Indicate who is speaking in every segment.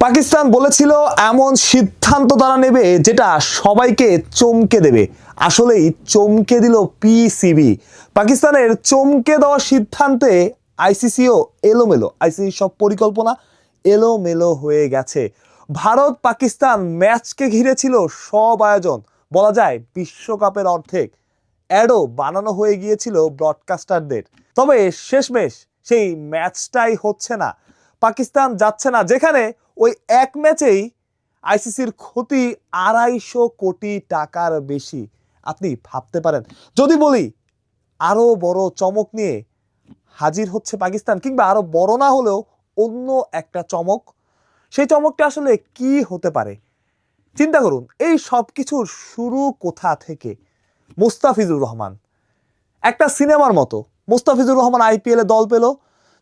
Speaker 1: পাকিস্তান বলেছিল এমন সিদ্ধান্ত তারা নেবে যেটা সবাইকে চমকে দেবে। আসলেই চমকে দিল পিসিবি। পাকিস্তানের চমকে দেওয়া সিদ্ধান্তে আইসিসিও এলোমেলো, আইসিসি সব পরিকল্পনা এলোমেলো হয়ে গেছে। ভারত পাকিস্তান ম্যাচকে ঘিরে ছিল সব আয়োজন, বলা যায় বিশ্বকাপের অর্ধেক। অ্যাডও বানানো হয়ে গিয়েছিল ব্রডকাস্টারদের। তবে শেষমেশ সেই ম্যাচটাই হচ্ছে না, পাকিস্তান যাচ্ছে না, যেখানে ওই এক ম্যাচেই আইসিসির ক্ষতি 250 কোটি টাকার বেশি। আপনি ভাবতে পারেন, যদি বলি আরো বড় চমক নিয়ে হাজির হচ্ছে পাকিস্তান, কিংবা আরো বড় না হলেও অন্য একটা চমক, সেই চমকটা আসলে কি হতে পারে? চিন্তা করুন, এই সব কিছুর শুরু কোথা থেকে? মুস্তাফিজুর রহমান, একটা সিনেমার মতো। মুস্তাফিজুর রহমান আইপিএলে দল পেল,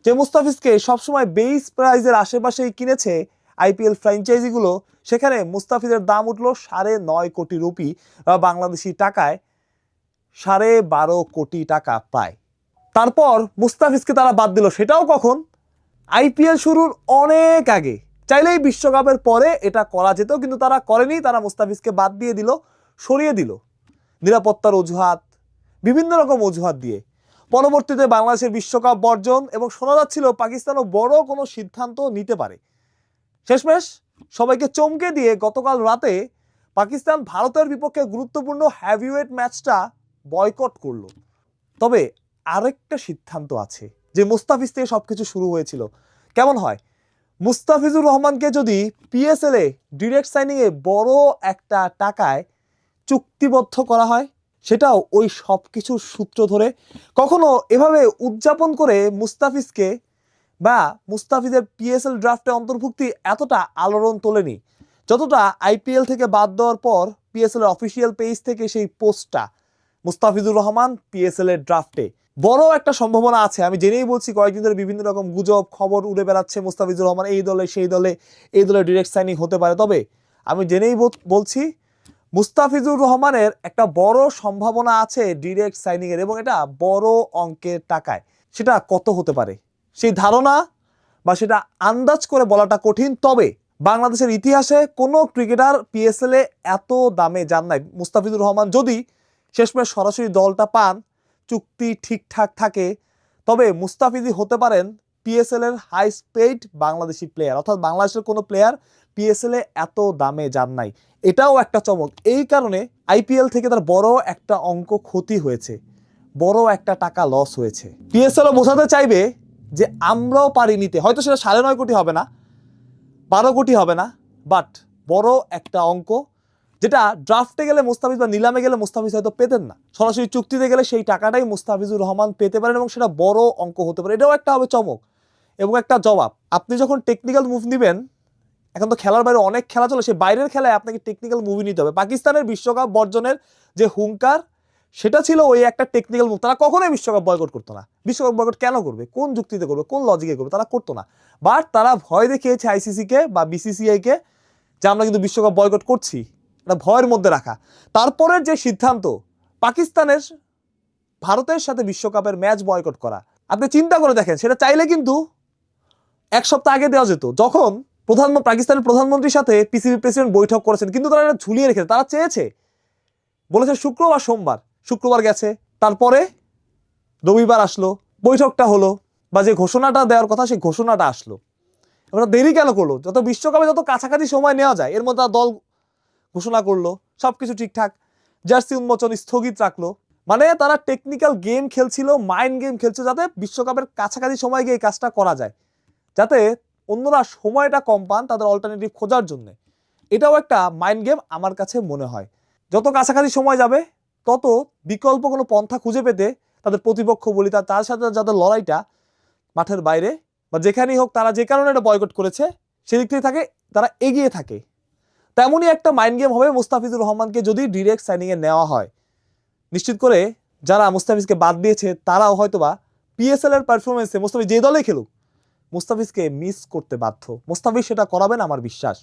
Speaker 1: যে মুস্তাফিজকে সবসময় বেস প্রাইজের আশেপাশেই কিনেছে আইপিএল ফ্র্যাঞ্চাইজিগুলো, সেখানে মুস্তাফিজের দাম উঠলো 9.5 কোটি রুপি, বাংলাদেশি টাকায় 12.5 কোটি টাকা প্রায়। তারপর মুস্তাফিজকে তারা বাদ দিল, সেটাও কখন? আইপিএল শুরুর অনেক আগে। চাইলেই বিশ্বকাপের পরে এটা করা যেত, কিন্তু তারা করেনি। তারা মুস্তাফিজকে বাদ দিয়ে দিল, সরিয়ে দিল নিরাপত্তার অজুহাত, বিভিন্ন রকম অজুহাত দিয়ে। পরবর্তীতে বাংলাদেশের বিশ্বকাপ বর্জন, এবং শোনা যাচ্ছিল পাকিস্তানও বড় কোনো সিদ্ধান্ত নিতে পারে। শেষমেশ সবাইকে চমকে দিয়ে গতকাল রাতে পাকিস্তান ভারতের বিপক্ষে গুরুত্বপূর্ণ হেভিওয়েট ম্যাচটা বয়কট করলো। তবে আরেকটা সিদ্ধান্ত আছে, যে মুস্তাফিজ থেকে সবকিছু শুরু হয়েছিল। কেমন হয়, মুস্তাফিজুর রহমানকে যদি পিএসএল এ ডিরেক্ট সাইনিংয়ে বড় একটা টাকায় চুক্তিবদ্ধ করা হয়, সেটাও ওই সব কিছুর সূত্র ধরে। কখনো এভাবে উদযাপন করে মুস্তাফিজকে বা মুস্তাফিজের পিএসএল ড্রাফটে অন্তর্ভুক্তি এতটা আলোড়ন তোলেনি, যতটা আইপিএল থেকে বাদ দেওয়ার পর পিএসএল এর অফিসিয়াল পেজ থেকে সেই পোস্টটা, মুস্তাফিজুর রহমান পিএসএল এর ড্রাফটে। বড় একটা সম্ভাবনা আছে, আমি জেনেই বলছি, কয়েকদিন ধরে বিভিন্ন রকম গুজব খবর উড়ে বেড়াচ্ছে মুস্তাফিজুর রহমান এই দলে সেই দলে, এই দলে ডিরেক্ট সাইনিং হতে পারে। তবে আমি জেনেই বলছি, মুস্তাফিজুর রহমানের একটা বড় সম্ভাবনা আছে ডিরেক্ট সাইনিং এর, এবং এটা বড় অঙ্কের টাকায়। সেটা কত হতে পারে সেই ধারণা বা সেটা আন্দাজ করে বলাটা কঠিন। তবে বাংলাদেশের ইতিহাসে কোনো ক্রিকেটার পিএসএল এ এত দামে যান নাই। মুস্তাফিজুর রহমান যদি শেষমেশ সরাসরি দলটা পান, চুক্তি ঠিকঠাক থাকে, তবে মুস্তাফিজই হতে পারেন পিএসএল এর হাইস্ট পেইড বাংলাদেশি প্লেয়ার। অর্থাৎ বাংলাদেশের কোনো প্লেয়ার পিএসএল এ এত দামে যান নাই। এটাও একটা চমক। এই কারণে আইপিএল থেকে তার বড় একটা অঙ্ক ক্ষতি হয়েছে, বড় একটা টাকা লস হয়েছে। পিএসএলও বোঝাতে চাইবে যে আমরাও পারি নিতে। হয়তো সেটা 9.5 কোটি হবে না, 12 কোটি হবে না, বাট বড় একটা অঙ্ক, যেটা ড্রাফটে গেলে মুস্তাফিজ বা নিলামে গেলে মুস্তাফিজ হয়তো পেতেন না। সরাসরি চুক্তিতে গেলে সেই টাকাটাই মুস্তাফিজুর রহমান পেতে পারেন, এবং সেটা বড় অঙ্ক হতে পারে। এটাও একটা হবে চমক এবং একটা জবাব। আপনি যখন টেকনিক্যাল মুভ নেবেন, এখন তো খেলার বাইরে অনেক খেলা চলে, সেই বাইরের খেলায় আপনাকে টেকনিক্যাল মুভি নিতে হবে। পাকিস্তানের বিশ্বকাপ বর্জনের যে হুঙ্কার, সেটা ছিল ওই একটা টেকনিক্যাল মুভ। তারা কখনোই বিশ্বকাপ বয়কট করতো না। বিশ্বকাপ বয়কট কেন করবে? কোন যুক্তিতে করবে? কোন লজিকে করবে? তারা করতো না। বাট তারা ভয় দেখিয়েছে আইসিসিকে বা বিসিসিআইকে, যে আমরা কিন্তু বিশ্বকাপ বয়কট করছি, এটা ভয়ের মধ্যে রাখা। তারপরের যে সিদ্ধান্ত পাকিস্তানের ভারতের সাথে বিশ্বকাপের ম্যাচ বয়কট করা, আপনি চিন্তা করে দেখেন, সেটা চাইলে কিন্তু 1 সপ্তাহ আগে দেওয়া যেত, যখন পাকিস্তানের প্রধানমন্ত্রীর সাথে পিসিবি প্রেসিডেন্ট বৈঠক করেছেন। কিন্তু তারা এটা ঝুলিয়ে রেখেছে। তারা চেয়েছে, বলেছে শুক্রবার সোমবার, শুক্রবার গেছে, তারপরে রবিবার আসলো, বৈঠকটা হলো, বা যে ঘোষণাটা দেওয়ার কথা সেই ঘোষণাটা আসলো। এবার দেরি কেন করলো? যত বিশ্বকাপে যত কাছাকাছি সময় নেওয়া যায়, এর মধ্যে দল ঘোষণা করলো, সবকিছু ঠিকঠাক, জার্সি উন্মোচন স্থগিত রাখলো। মানে তারা টেকনিক্যাল গেম খেলছিল, মাইন্ড গেম খেলছে, যাতে বিশ্বকাপের কাছাকাছি সময় গিয়ে এই কাজটা করা যায়, যাতে অন্যরা সময়টা কম পান তাদের অল্টারনেটিভ খোঁজার জন্য। এটাও একটা মাইন্ড গেম আমার কাছে মনে হয়। যত কাছাকাছি সময় যাবে, তত বিকল্প কোনো পন্থা খুঁজে পেতে তাদের প্রতিপক্ষ বলি, তার সাথে যাদের লড়াইটা মাঠের বাইরে বা যেখানেই হোক, তারা যে কারণে এটা বয়কট করেছে সেদিক থেকে থাকে, তারা এগিয়ে থাকে। তেমনই একটা মাইন্ড গেম হবে মুস্তাফিজুর রহমানকে যদি ডিরেক্ট সাইনিংয়ে নেওয়া হয়। নিশ্চিত করে যারা মুস্তাফিজকে বাদ দিয়েছে, তারাও হয়তোবা পিএসএল এর পারফরমেন্সে মুস্তাফিজ যে দলে খেলুক, মুস্তাফিজকে মিস করতে বাধ্য। মুস্তাফিজ সেটা করাবেন আমার বিশ্বাস।